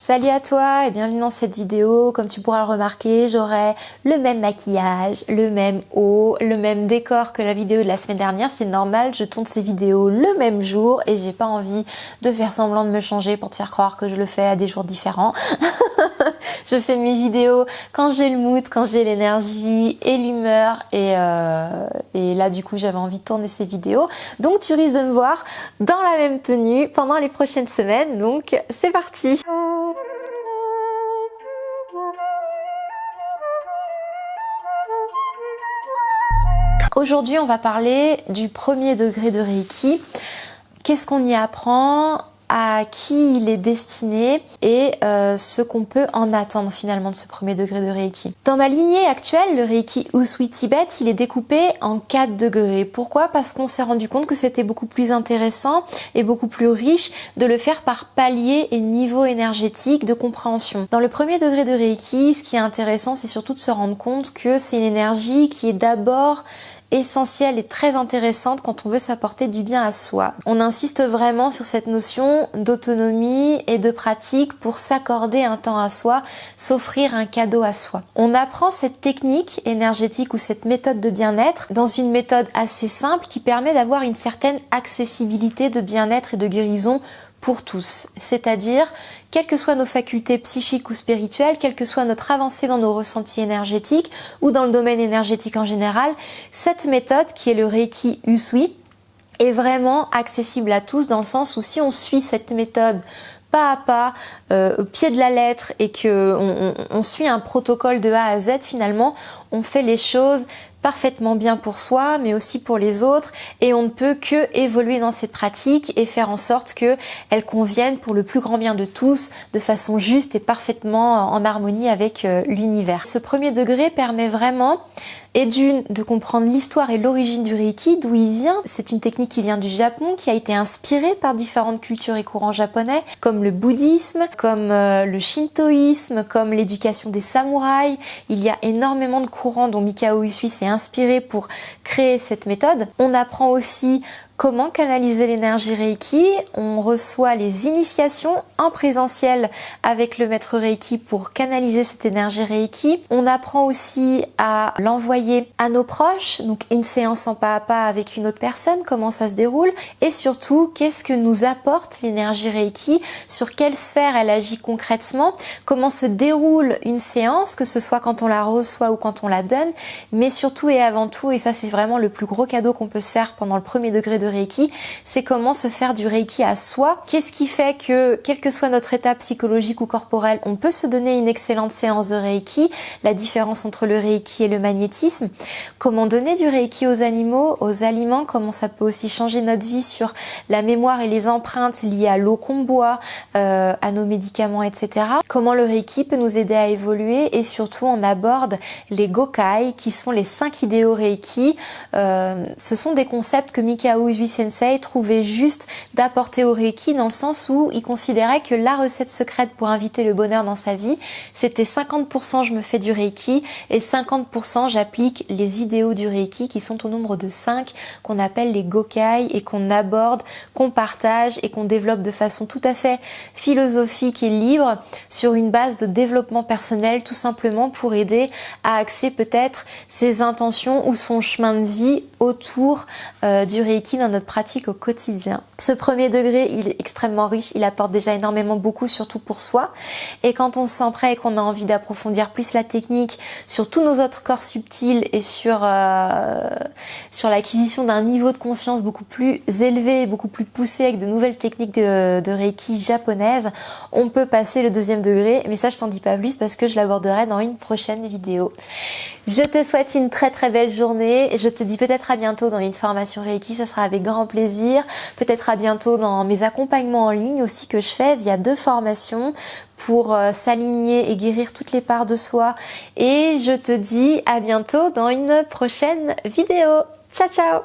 Salut à toi et bienvenue dans cette vidéo. Comme tu pourras le remarquer, j'aurai le même maquillage, le même haut, le même décor que la vidéo de la semaine dernière. C'est normal, je tourne ces vidéos le même jour et j'ai pas envie de faire semblant de me changer pour te faire croire que je le fais à des jours différents. Je fais mes vidéos quand j'ai le mood, quand j'ai l'énergie et l'humeur et là du coup j'avais envie de tourner ces vidéos. Donc tu risques de me voir dans la même tenue pendant les prochaines semaines. Donc c'est parti! Aujourd'hui, on va parler du premier degré de Reiki. Qu'est-ce qu'on y apprend, à qui il est destiné et ce qu'on peut en attendre finalement de ce premier degré de Reiki. Dans ma lignée actuelle, le Reiki Usui Tibet, il est découpé en 4 degrés. Pourquoi? Parce qu'on s'est rendu compte que c'était beaucoup plus intéressant et beaucoup plus riche de le faire par palier et niveau énergétique de compréhension. Dans le premier degré de Reiki, ce qui est intéressant, c'est surtout de se rendre compte que c'est une énergie qui est d'abord essentielle et très intéressante quand on veut s'apporter du bien à soi. On insiste vraiment sur cette notion d'autonomie et de pratique pour s'accorder un temps à soi, s'offrir un cadeau à soi. On apprend cette technique énergétique ou cette méthode de bien-être dans une méthode assez simple qui permet d'avoir une certaine accessibilité de bien-être et de guérison pour tous, c'est-à-dire quelles que soient nos facultés psychiques ou spirituelles, quelle que soit notre avancée dans nos ressentis énergétiques ou dans le domaine énergétique en général, cette méthode qui est le Reiki Usui est vraiment accessible à tous dans le sens où si on suit cette méthode pas à pas, au pied de la lettre et que on suit un protocole de A à Z, finalement, on fait les choses parfaitement bien pour soi, mais aussi pour les autres, et on ne peut que évoluer dans cette pratique et faire en sorte qu'elle convienne pour le plus grand bien de tous, de façon juste et parfaitement en harmonie avec l'univers. Ce premier degré permet vraiment et de comprendre l'histoire et l'origine du Reiki, d'où il vient. C'est une technique qui vient du Japon, qui a été inspirée par différentes cultures et courants japonais, comme le bouddhisme, comme le shintoïsme, comme l'éducation des samouraïs. Il y a énormément de courants dont Mikao Usui s'est inspiré pour créer cette méthode. On apprend aussi comment canaliser l'énergie Reiki. On reçoit les initiations en présentiel avec le maître Reiki pour canaliser cette énergie Reiki. On apprend aussi à l'envoyer à nos proches, donc une séance en pas à pas avec une autre personne, comment ça se déroule, et surtout qu'est-ce que nous apporte l'énergie Reiki, sur quelle sphère elle agit concrètement, comment se déroule une séance, que ce soit quand on la reçoit ou quand on la donne, mais surtout et avant tout, et ça c'est vraiment le plus gros cadeau qu'on peut se faire pendant le premier degré de Reiki, c'est comment se faire du Reiki à soi. Qu'est-ce qui fait que, quel que soit notre état psychologique ou corporel, on peut se donner une excellente séance de Reiki, la différence entre le Reiki et le magnétisme, comment donner du Reiki aux animaux, aux aliments, comment ça peut aussi changer notre vie sur la mémoire et les empreintes liées à l'eau qu'on boit, à nos médicaments, etc. Comment le Reiki peut nous aider à évoluer et surtout on aborde les Gokai qui sont les 5 idéaux Reiki. Ce sont des concepts que Mikao Usui Sensei trouvait juste d'apporter au Reiki dans le sens où il considérait que la recette secrète pour inviter le bonheur dans sa vie, c'était 50% je me fais du Reiki et 50% j'applique les idéaux du Reiki qui sont au nombre de 5 qu'on appelle les Gokai et qu'on aborde, qu'on partage et qu'on développe de façon tout à fait philosophique et libre sur une base de développement personnel tout simplement pour aider à axer peut-être ses intentions ou son chemin de vie autour du Reiki dans notre pratique au quotidien. Ce premier degré, il est extrêmement riche, il apporte déjà énormément beaucoup, surtout pour soi. Et quand on se sent prêt et qu'on a envie d'approfondir plus la technique sur tous nos autres corps subtils et sur l'acquisition d'un niveau de conscience beaucoup plus élevé, beaucoup plus poussé avec de nouvelles techniques de Reiki japonaises, on peut passer le deuxième degré, mais ça je t'en dis pas plus parce que je l'aborderai dans une prochaine vidéo. Je te souhaite une très très belle journée et je te dis peut-être à bientôt dans une formation Reiki, ça sera avec grand plaisir, peut-être à bientôt dans mes accompagnements en ligne aussi que je fais via 2 formations pour s'aligner et guérir toutes les parts de soi et je te dis à bientôt dans une prochaine vidéo. Ciao ciao!